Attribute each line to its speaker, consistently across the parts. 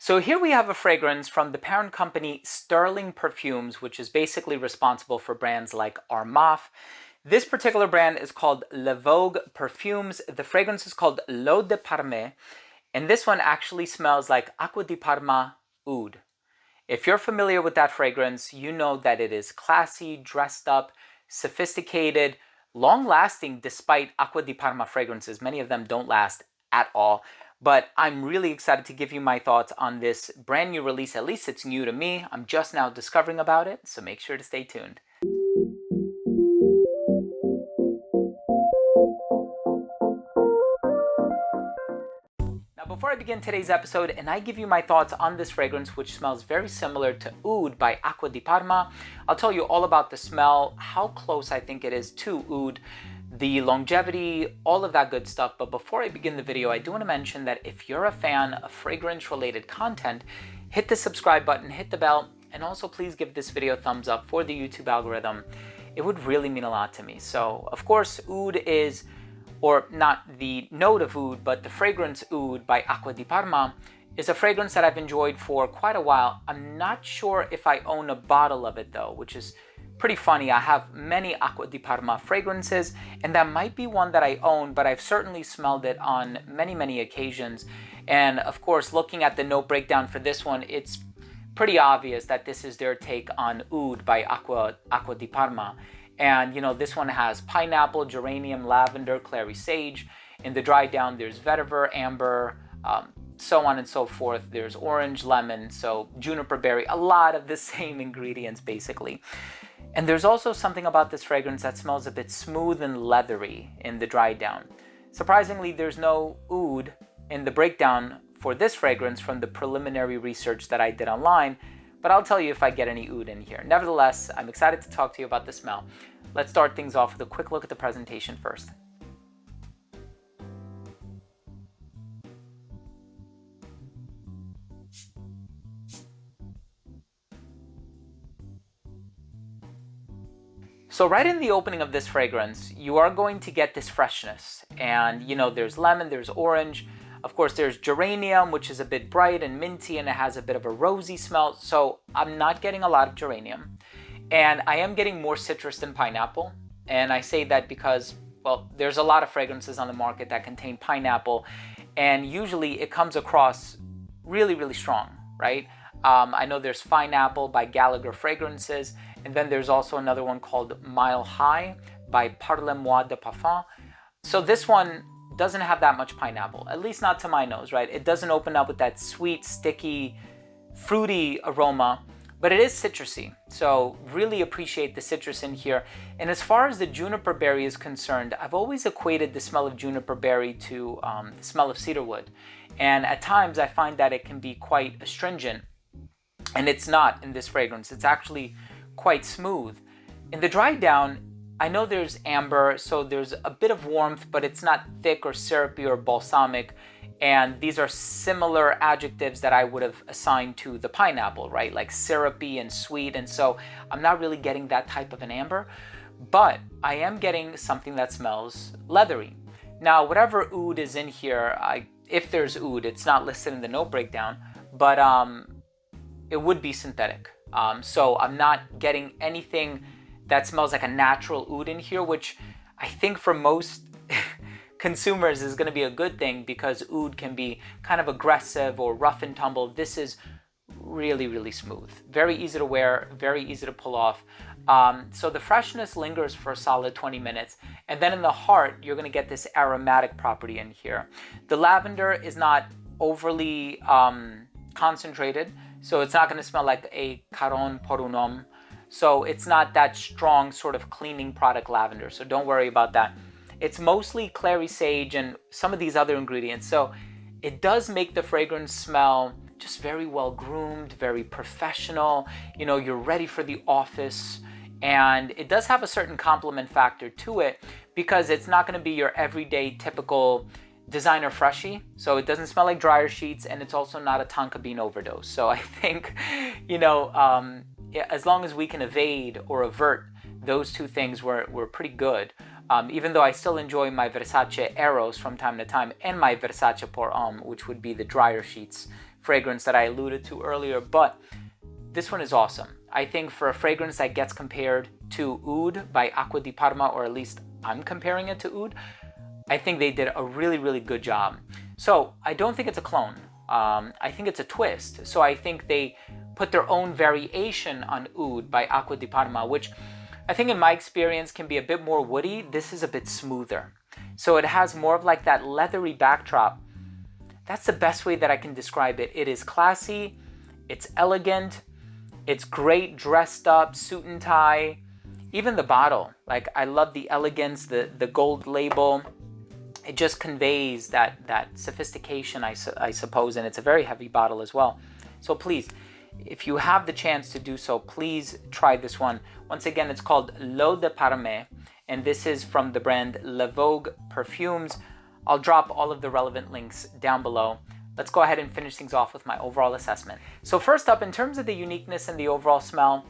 Speaker 1: So here we have a fragrance from the parent company Sterling Perfumes, which is basically responsible for brands like Armaf. This particular brand is called Le Vogue Perfumes. The fragrance is called L'Eau de Parme, and this one actually smells like Acqua di Parma oud. If you're familiar with that fragrance, you know that it is classy, dressed up, sophisticated, long-lasting despite Acqua di Parma fragrances. Many of them don't last at all. But I'm really excited to give you my thoughts on this brand new release. At least it's new to me. I'm just now discovering about it, so make sure to stay tuned. Now, before I begin today's episode and I give you my thoughts on this fragrance, which smells very similar to Oud by Acqua di Parma, I'll tell you all about the smell, how close I think it is to Oud, the longevity, all of that good stuff. But before I begin the video, I do want to mention that if you're a fan of fragrance-related content, hit the subscribe button, hit the bell, and also please give this video a thumbs up for the YouTube algorithm. It would really mean a lot to me. So, of course, Oud is, or not the note of oud, but the fragrance Oud by Acqua di Parma is a fragrance that I've enjoyed for quite a while. I'm not sure if I own a bottle of it though, which is pretty funny. I have many Acqua di Parma fragrances, and that might be one that I own, but I've certainly smelled it on many occasions. And of course, looking at the note breakdown for this one, it's pretty obvious that this is their take on Oud by Acqua di Parma. And you know, this one has pineapple, geranium, lavender, clary sage. In the dry down, there's vetiver, amber, so on and so forth. There's orange, lemon, so juniper berry, a lot of the same ingredients basically. And there's also something about this fragrance that smells a bit smooth and leathery in the dry down. Surprisingly, there's no oud in the breakdown for this fragrance from the preliminary research that I did online, but I'll tell you if I get any oud in here. Nevertheless, I'm excited to talk to you about the smell. Let's start things off with a quick look at the presentation first. So right in the opening of this fragrance, you are going to get this freshness. And you know, there's lemon, there's orange. Of course, there's geranium, which is a bit bright and minty, and it has a bit of a rosy smell. So I'm not getting a lot of geranium. And I am getting more citrus than pineapple. And I say that because, well, there's a lot of fragrances on the market that contain pineapple. And usually it comes across really strong, right? I know there's Fine Apple by Gallagher Fragrances. And then there's also another one called Mile High by Parle-moi de Parfum. So this one doesn't have that much pineapple, at least not to my nose, right? It doesn't open up with that sweet, sticky, fruity aroma, but it is citrusy. So really appreciate the citrus in here. And as far as the juniper berry is concerned, I've always equated the smell of juniper berry to the smell of cedarwood. And at times I find that it can be quite astringent, and it's not in this fragrance. It's actually quite smooth. In the dry down, I know there's amber, so there's a bit of warmth, but it's not thick or syrupy or balsamic. And these are similar adjectives that I would have assigned to the pineapple, right? Like syrupy and sweet. And so I'm not really getting that type of an amber, but I am getting something that smells leathery. Now, whatever oud is in here, if there's oud, it's not listed in the note breakdown, but it would be synthetic. So I'm not getting anything that smells like a natural oud in here, which I think for most consumers is going to be a good thing, because oud can be kind of aggressive or rough and tumble. This is really smooth, very easy to wear, very easy to pull off. So the freshness lingers for a solid 20 minutes, and then in the heart you're going to get this aromatic property in here. The lavender is not overly concentrated, so it's not going to smell like a Caron pour un homme. So it's not that strong sort of cleaning product lavender, so don't worry about that. It's mostly clary sage and some of these other ingredients. So it does make the fragrance smell just very well groomed, very professional. You know, you're ready for the office. And it does have a certain compliment factor to it, because it's not going to be your everyday typical designer freshie. So it doesn't smell like dryer sheets, and it's also not a tonka bean overdose. So I think, you know, as long as we can evade or avert those two things, we're pretty good. Even though I still enjoy my Versace Eros from time to time, and my Versace Pour Homme, which would be the dryer sheets fragrance that I alluded to earlier, but this one is awesome. I think for a fragrance that gets compared to Oud by Acqua di Parma, or at least I'm comparing it to Oud, I think they did a really, really good job. So I don't think it's a clone. I think it's a twist. So I think they put their own variation on Oud by Acqua di Parma, which I think in my experience can be a bit more woody. This is a bit smoother. So it has more of like that leathery backdrop. That's the best way that I can describe it. It is classy, it's elegant, it's great dressed up, suit and tie. Even the bottle, like I love the elegance, the gold label. It just conveys that sophistication, I suppose, and it's a very heavy bottle as well. So please, if you have the chance to do so, please try this one. Once again, it's called L'Eau de Parme, and this is from the brand Le Vogue Perfumes. I'll drop all of the relevant links down below. Let's go ahead and finish things off with my overall assessment. So first up, in terms of the uniqueness and the overall smell,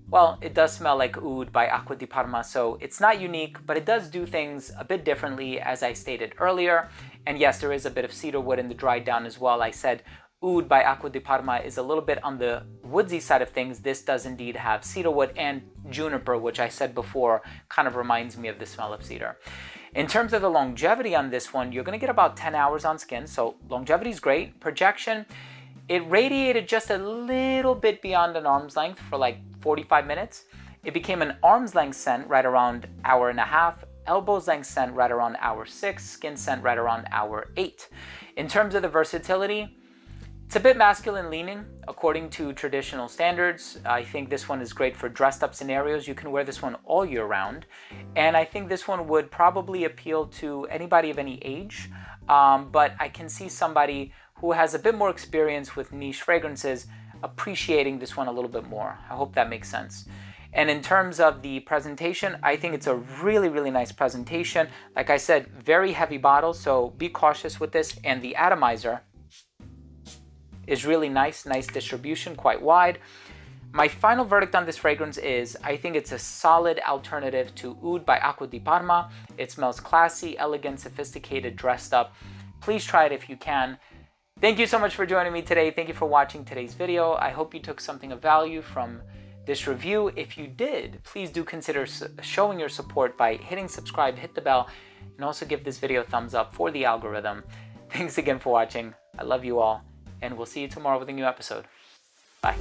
Speaker 1: well, it does smell like Oud by Acqua di Parma, so it's not unique, but it does do things a bit differently, as I stated earlier. And yes, there is a bit of cedar wood in the dried down as well. I said Oud by Acqua di Parma is a little bit on the woodsy side of things. This does indeed have cedar wood and juniper, which I said before kind of reminds me of the smell of cedar. In terms of the longevity on this one, you're going to get about 10 hours on skin, so longevity is great. Projection, it radiated just a little bit beyond an arm's length for like 45 minutes. It became an arm's length scent right around hour and a half, elbows length scent right around hour 6, skin scent right around hour 8. In terms of the versatility, it's a bit masculine leaning according to traditional standards. I think this one is great for dressed up scenarios. You can wear this one all year round. And I think this one would probably appeal to anybody of any age. But I can see somebody who has a bit more experience with niche fragrances appreciating this one a little bit more. I hope that makes sense. And in terms of the presentation, I think it's a really, really nice presentation. Like I said, very heavy bottle, so be cautious with this. And the atomizer is really nice distribution, quite wide. My final verdict on this fragrance is I think it's a solid alternative to Oud by Acqua di Parma. It smells classy, elegant, sophisticated, dressed up. Please try it if you can. Thank you so much for joining me today. Thank you for watching today's video. I hope you took something of value from this review. If you did, please do consider showing your support by hitting subscribe, hit the bell, and also give this video a thumbs up for the algorithm. Thanks again for watching. I love you all, and we'll see you tomorrow with a new episode. Bye.